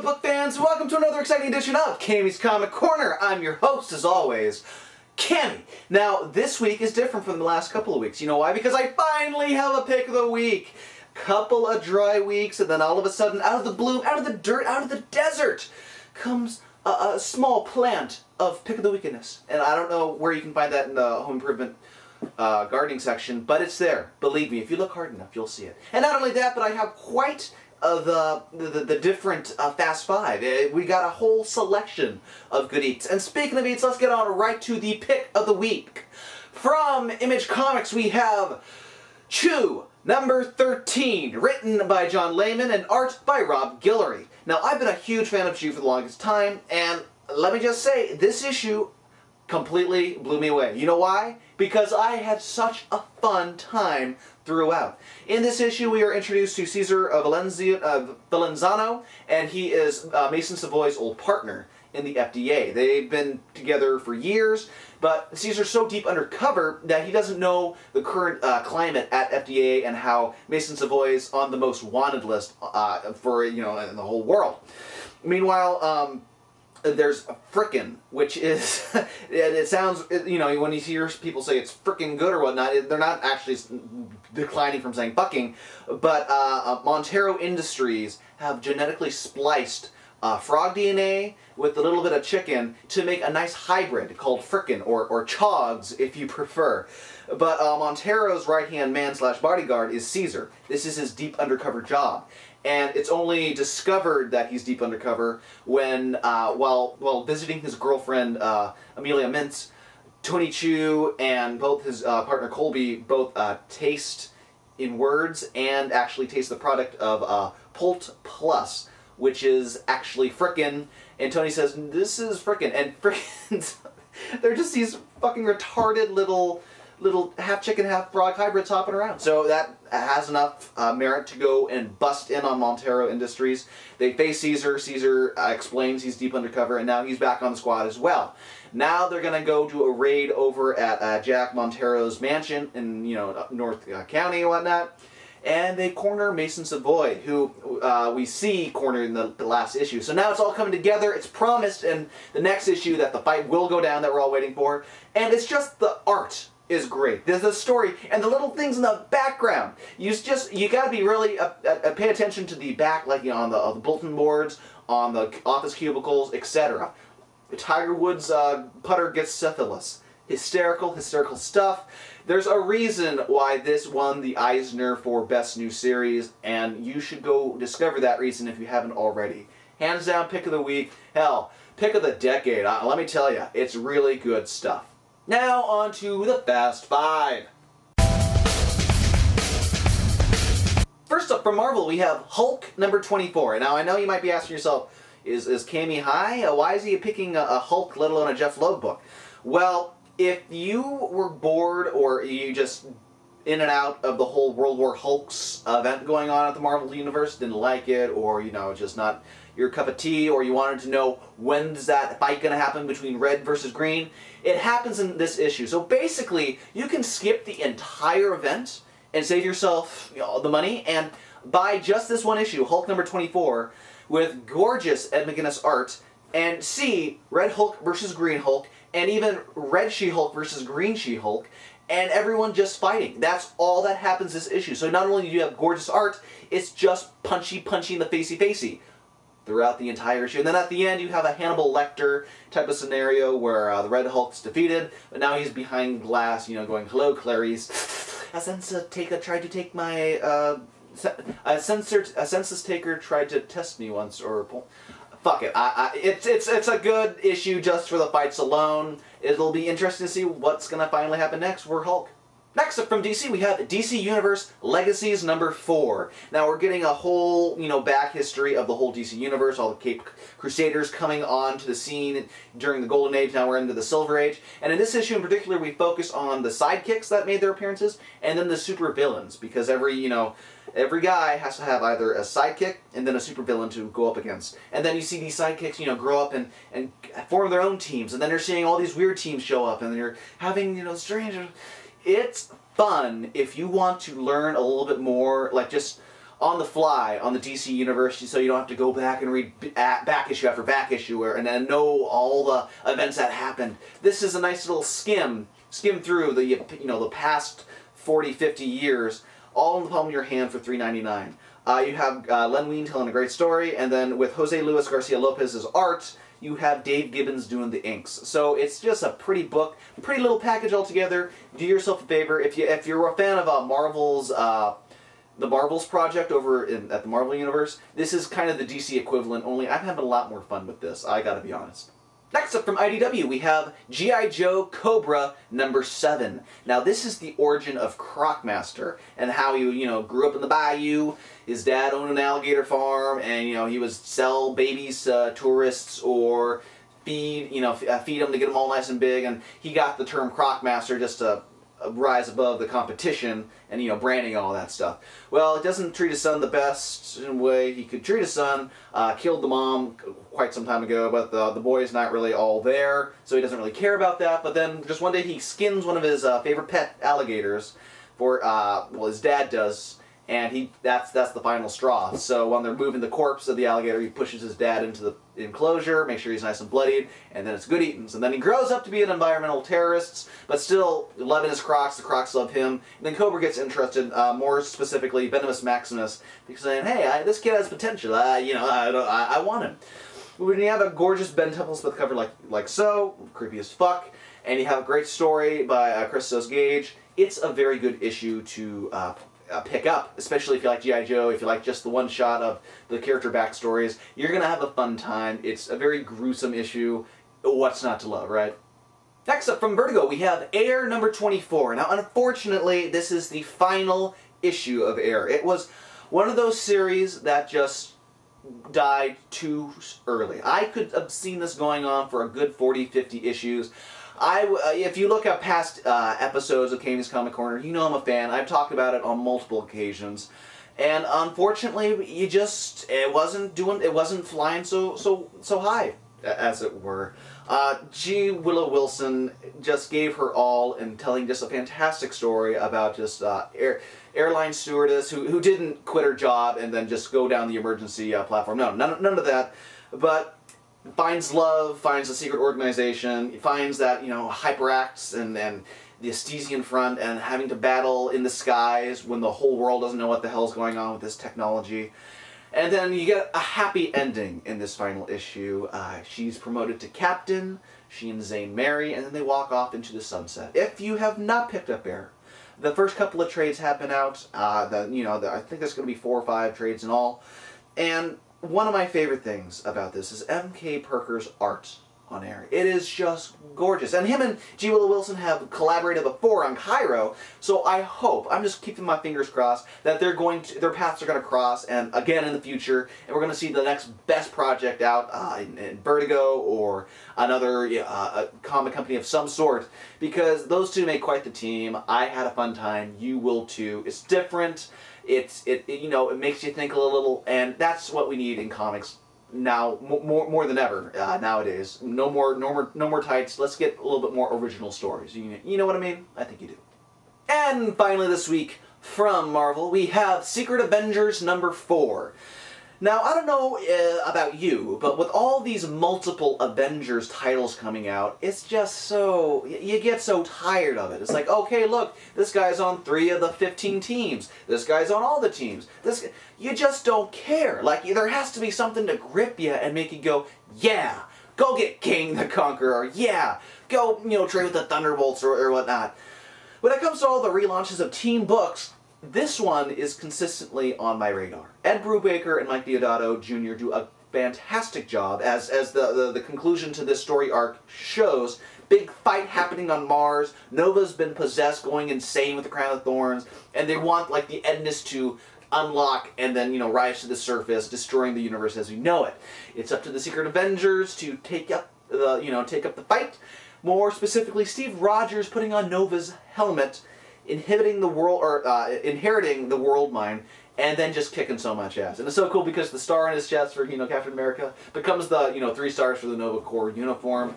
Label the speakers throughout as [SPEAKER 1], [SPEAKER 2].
[SPEAKER 1] book fans, welcome to another exciting edition of Cammy's Comic Corner. I'm your host, as always, Cammy. Now, this week is different from the last couple of weeks. You know why? Because I finally have a pick of the week. Couple of dry weeks, and then all of a sudden, out of the blue, out of the dirt, out of the desert, comes a small plant of pick of the weekness. And I don't know where you can find that in the home improvement gardening section, but it's there. Believe me, if you look hard enough, you'll see it. And not only that, but I have quite the different Fast Five. We got a whole selection of good eats. And speaking of eats, let's get on right to the pick of the week. From Image Comics, we have Chew number 13, written by John Layman and art by Rob Guillory. Now, I've been a huge fan of Chew for the longest time, and let me just say, this issue completely blew me away. You know why? Because I had such a fun time throughout. In this issue, we are introduced to Cesar Valenzano, and he is Mason Savoy's old partner in the FDA. They've been together for years, but Cesar's so deep undercover that he doesn't know the current climate at FDA and how Mason Savoy's on the most wanted list for, in the whole world. Meanwhile, there's Frickin', which is, it sounds, when you hear people say it's frickin' good or whatnot, they're not actually declining from saying fucking, but Montero Industries have genetically spliced frog DNA with a little bit of chicken to make a nice hybrid called Frickin', or Chogs if you prefer. But Montero's right-hand man/bodyguard is Caesar. This is his deep undercover job. And it's only discovered that he's deep undercover when, while visiting his girlfriend, Amelia Mintz, Tony Chew and both his partner Colby both taste in words and actually taste the product of Pult Plus, which is actually Frickin'. And Tony says, this is Frickin'. And Frickin', they're just these fucking retarded little half chicken, half frog hybrids hopping around. So that has enough merit to go and bust in on Montero Industries. They face Caesar. Caesar explains he's deep undercover, and now he's back on the squad as well. Now they're going to go do a raid over at Jack Montero's mansion in, North County and whatnot. And they corner Mason Savoy, who we see cornered in the last issue. So now it's all coming together. It's promised in the next issue that the fight will go down that we're all waiting for. And it's just the art is great. There's the story and the little things in the background. You gotta be really pay attention to the back, like on the bulletin boards, on the office cubicles, etc. Tiger Woods' putter gets syphilis. Hysterical stuff. There's a reason why this won the Eisner for Best New Series, and you should go discover that reason if you haven't already. Hands down, pick of the week. Hell, pick of the decade. Let me tell you, it's really good stuff. Now on to the Fast Five. First up from Marvel, we have Hulk number 24. Now I know you might be asking yourself, is Cammy high? Why is he picking a Hulk, let alone a Jeff Loeb book? Well, if you were bored or you just in and out of the whole World War Hulks event going on at the Marvel Universe, didn't like it, or just not your cup of tea, or you wanted to know when's that fight going to happen between red versus green, it happens in this issue. So basically, you can skip the entire event and save yourself the money and buy just this one issue, Hulk number 24, with gorgeous Ed McGuinness art, and see Red Hulk versus Green Hulk, and even Red She-Hulk versus Green She-Hulk, and everyone just fighting. That's all that happens this issue. So not only do you have gorgeous art, it's just punchy in the facey throughout the entire issue. And then at the end, you have a Hannibal Lecter type of scenario where the Red Hulk's defeated, but now he's behind glass, going, hello, Clarice. A census taker tried to take my, a census taker tried to test me once, or, fuck it. It's a good issue just for the fights alone. It'll be interesting to see what's going to finally happen next for Hulk. Next up from DC, we have DC Universe Legacies number 4. Now we're getting a whole, back history of the whole DC Universe, all the Caped Crusaders coming onto the scene during the Golden Age. Now we're into the Silver Age. And in this issue in particular, we focus on the sidekicks that made their appearances, and then the super villains, because every guy has to have either a sidekick and then a supervillain to go up against. And then you see these sidekicks, grow up and form their own teams, and then you're seeing all these weird teams show up, and then you're having, strange... It's fun if you want to learn a little bit more, like just on the fly on the DC Universe, so you don't have to go back and read back issue after back issue and then know all the events that happened. This is a nice little skim through the the past 40, 50 years, all in the palm of your hand for $3.99. You have Len Wein telling a great story, and then with Jose Luis Garcia Lopez's art, you have Dave Gibbons doing the inks. So it's just a pretty book, pretty little package altogether. Do yourself a favor, if you're a fan of Marvel's the Marvels project over at the Marvel Universe, this is kind of the DC equivalent, only I'm having a lot more fun with this, I gotta be honest. Next up from IDW, we have G.I. Joe Cobra #7. Now this is the origin of Crocmaster and how he, grew up in the bayou. His dad owned an alligator farm, and he would sell babies to tourists or feed them to get them all nice and big. And he got the term Crocmaster just to rise above the competition and branding all that stuff. Well, it doesn't treat his son the best in a way he could treat his son. Killed the mom quite some time ago, but the boy is not really all there, so he doesn't really care about that. But then just one day he skins one of his favorite pet alligators for his dad does, and that's the final straw. So when they're moving the corpse of the alligator, he pushes his dad into the enclosure, make sure he's nice and bloodied, and then it's good eatings. And then he grows up to be an environmental terrorist, but still loving his Crocs. The Crocs love him. And then Cobra gets interested, more specifically Venomous Maximus, because saying, hey, this kid has potential. I want him. When you have a gorgeous Ben Templesmith cover like so, creepy as fuck, and you have a great story by Christos Gage, it's a very good issue to pick up, especially if you like G.I. Joe, if you like just the one shot of the character backstories. You're going to have a fun time. It's a very gruesome issue. What's not to love, right? Next up from Vertigo, we have Air #24. Now, unfortunately, this is the final issue of Air. It was one of those series that just died too early. I could have seen this going on for a good 40, 50 issues. If you look at past episodes of Cammy's Comic Corner, you know I'm a fan. I've talked about it on multiple occasions, and unfortunately, it wasn't flying so high, as it were. G. Willow Wilson just gave her all in telling just a fantastic story about just airline stewardess who didn't quit her job and then just go down the emergency platform. No, none of that, but finds love, finds a secret organization, finds that, hyperacts and the Estesian front and having to battle in the skies when the whole world doesn't know what the hell's going on with this technology. And then you get a happy ending in this final issue. She's promoted to captain, she and Zane marry, and then they walk off into the sunset. If you have not picked up Air, the first couple of trades have been out. I think there's going to be 4 or 5 trades in all. And one of my favorite things about this is M.K. Perker's art on Air. It is just gorgeous. And him and G. Willow Wilson have collaborated before on Cairo, so I hope, I'm just keeping my fingers crossed, that their paths are going to cross, and again in the future, and we're going to see the next best project out in Vertigo or another a comic company of some sort, because those two make quite the team. I had a fun time. You will too. It's different. It makes you think a little, and that's what we need in comics now more than ever nowadays. No more tights. Let's get a little bit more original stories. You know what I mean? I think you do. And finally this week from Marvel, we have Secret Avengers #4. Now, I don't know about you, but with all these multiple Avengers titles coming out, it's just so, you get so tired of it. It's like, okay, look, this guy's on 3 of the 15 teams. This guy's on all the teams. You just don't care. Like, there has to be something to grip you and make you go, yeah, go get King the Conqueror, yeah, go, trade with the Thunderbolts or whatnot. When it comes to all the relaunches of team books, this one is consistently on my radar. Ed Brubaker and Mike Deodato Jr. do a fantastic job, as the conclusion to this story arc shows. Big fight happening on Mars. Nova's been possessed, going insane with the Crown of Thorns, and they want the Edness to unlock and then rise to the surface, destroying the universe as we know it. It's up to the Secret Avengers to take up the fight. More specifically, Steve Rogers putting on Nova's helmet, inhibiting the world, or inheriting the world mine, and then just kicking so much ass. And it's so cool because the star on his chest for Captain America becomes the 3 stars for the Nova Corps uniform.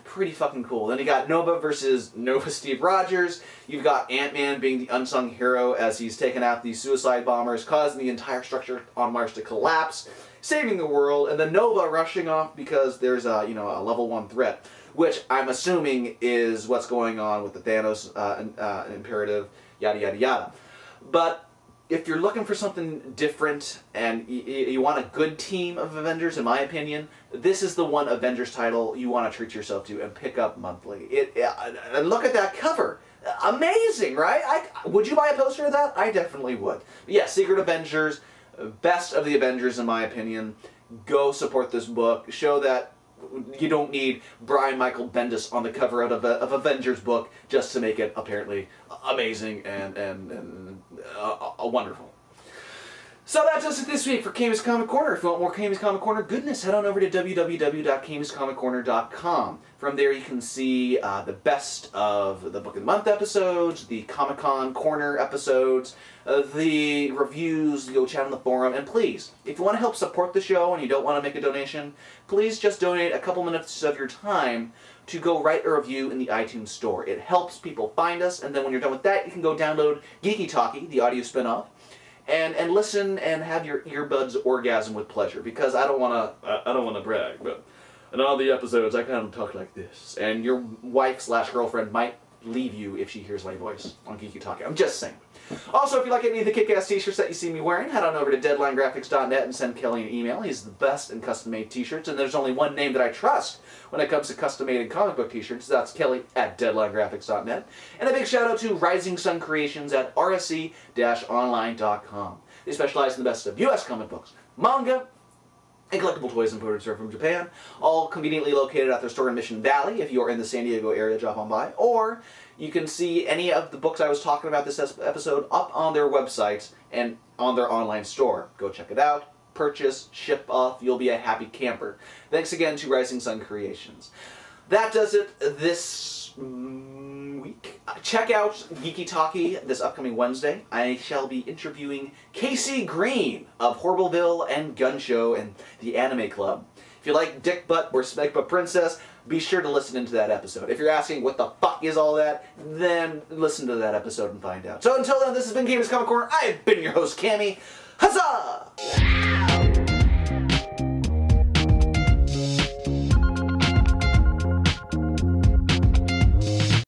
[SPEAKER 1] pretty fucking cool. Then you got Nova versus Nova Steve Rogers. You've got Ant-Man being the unsung hero as he's taken out these suicide bombers, causing the entire structure on Mars to collapse, saving the world, and then Nova rushing off because there's a a level 1 threat, which I'm assuming is what's going on with the Thanos imperative, yada yada yada. But if you're looking for something different and you want a good team of Avengers, in my opinion, this is the one Avengers title you want to treat yourself to and pick up monthly. And look at that cover. Amazing, right? Would you buy a poster of that? I definitely would. But yeah, Secret Avengers, best of the Avengers in my opinion. Go support this book. Show that you don't need Brian Michael Bendis on the cover of Avengers book just to make it apparently amazing and wonderful. So that does it this week for Cammy's Comic Corner. If you want more Cammy's Comic Corner goodness, head on over to www.cammyscomiccorner.com. From there you can see the best of the Book of the Month episodes, the Comic-Con Corner episodes, the reviews, go chat on the forum, and please, if you want to help support the show and you don't want to make a donation, please just donate a couple minutes of your time to go write a review in the iTunes store. It helps people find us, and then when you're done with that, you can go download Geeky Talkie, the audio spinoff, and listen and have your earbuds orgasm with pleasure, because I don't want to brag, but in all the episodes I kind of talk like this, and your wife/girlfriend might leave you if she hears my voice on Geeky Talkie. I'm just saying. Also, if you like any of the kick-ass t-shirts that you see me wearing, head on over to deadlinegraphics.net and send Kelly an email. He's the best in custom-made t-shirts, and there's only one name that I trust when it comes to custom-made and comic book t-shirts. That's Kelly at deadlinegraphics.net. And a big shout-out to Rising Sun Creations at rsc-online.com. They specialize in the best of U.S. comic books, manga, and collectible toys imported from Japan, all conveniently located at their store in Mission Valley. If you're in the San Diego area, drop on by. Or you can see any of the books I was talking about this episode up on their website and on their online store. Go check it out, purchase, ship off, you'll be a happy camper. Thanks again to Rising Sun Creations. That does it this week. Check out Geeky Talkie this upcoming Wednesday. I shall be interviewing Casey Green of Horribleville and Gun Show and the Anime Club. If you like Dick Butt or Smeg Butt Princess, be sure to listen into that episode. If you're asking what the fuck is all that, then listen to that episode and find out. So until then, this has been Cammy's Comic Corner. I have been your host, Cammy. Huzzah!